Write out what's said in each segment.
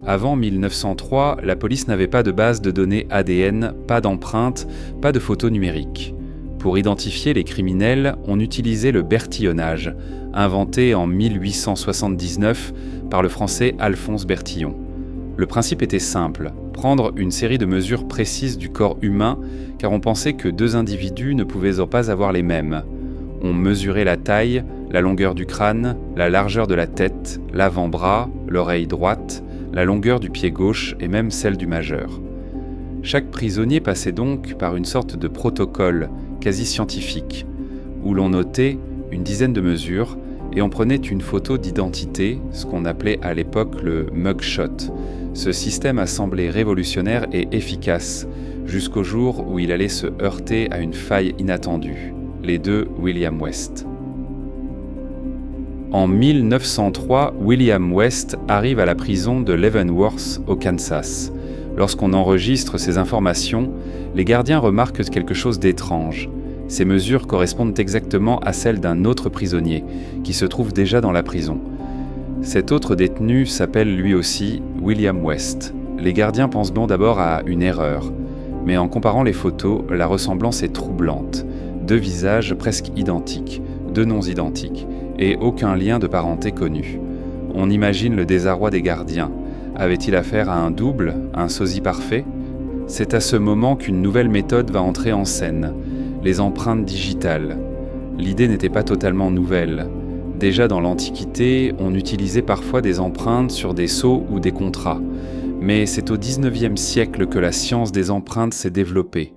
Avant 1903, la police n'avait pas de base de données ADN, pas d'empreintes, pas de photos numériques. Pour identifier les criminels, on utilisait le bertillonnage, inventé en 1879 par le français Alphonse Bertillon. Le principe était simple, prendre une série de mesures précises du corps humain, car on pensait que deux individus ne pouvaient pas avoir les mêmes. On mesurait la taille, la longueur du crâne, la largeur de la tête, l'avant-bras, l'oreille droite, la longueur du pied gauche et même celle du majeur. Chaque prisonnier passait donc par une sorte de protocole quasi scientifique, où l'on notait une dizaine de mesures et on prenait une photo d'identité, ce qu'on appelait à l'époque le mugshot. Ce système a semblé révolutionnaire et efficace, jusqu'au jour où il allait se heurter à une faille inattendue, les deux William West. En 1903, William West arrive à la prison de Leavenworth au Kansas. Lorsqu'on enregistre ces informations, les gardiens remarquent quelque chose d'étrange. Ces mesures correspondent exactement à celles d'un autre prisonnier, qui se trouve déjà dans la prison. Cet autre détenu s'appelle lui aussi William West. Les gardiens pensent bon d'abord à une erreur, mais en comparant les photos, la ressemblance est troublante. Deux visages presque identiques, deux noms identiques, et aucun lien de parenté connu. On imagine le désarroi des gardiens. Avait-il affaire à un double, un sosie parfait ? C'est à ce moment qu'une nouvelle méthode va entrer en scène, les empreintes digitales. L'idée n'était pas totalement nouvelle. Déjà dans l'Antiquité, on utilisait parfois des empreintes sur des sceaux ou des contrats. Mais c'est au XIXe siècle que la science des empreintes s'est développée.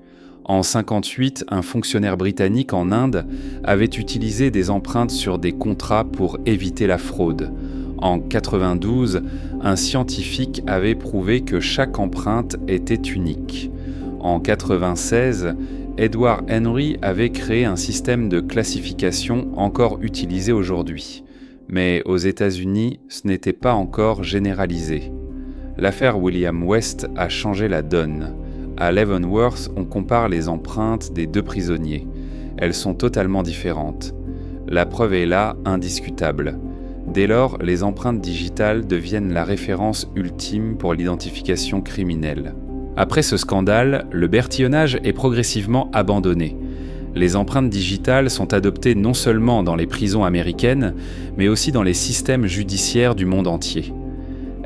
En 1958, un fonctionnaire britannique en Inde avait utilisé des empreintes sur des contrats pour éviter la fraude. En 1992, un scientifique avait prouvé que chaque empreinte était unique. En 1996, Edward Henry avait créé un système de classification encore utilisé aujourd'hui. Mais aux États-Unis, ce n'était pas encore généralisé. L'affaire William West a changé la donne. À Leavenworth, on compare les empreintes des deux prisonniers. Elles sont totalement différentes. La preuve est là, indiscutable. Dès lors, les empreintes digitales deviennent la référence ultime pour l'identification criminelle. Après ce scandale, le bertillonnage est progressivement abandonné. Les empreintes digitales sont adoptées non seulement dans les prisons américaines, mais aussi dans les systèmes judiciaires du monde entier.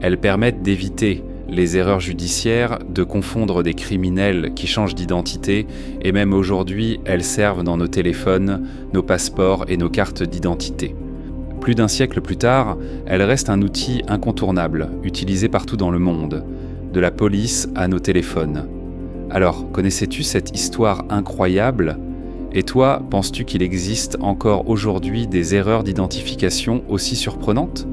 Elles permettent d'éviter les erreurs judiciaires, de confondre des criminels qui changent d'identité, et même aujourd'hui, elles servent dans nos téléphones, nos passeports et nos cartes d'identité. Plus d'un siècle plus tard, elles restent un outil incontournable, utilisé partout dans le monde, de la police à nos téléphones. Alors, connaissais-tu cette histoire incroyable ? Et toi, penses-tu qu'il existe encore aujourd'hui des erreurs d'identification aussi surprenantes ?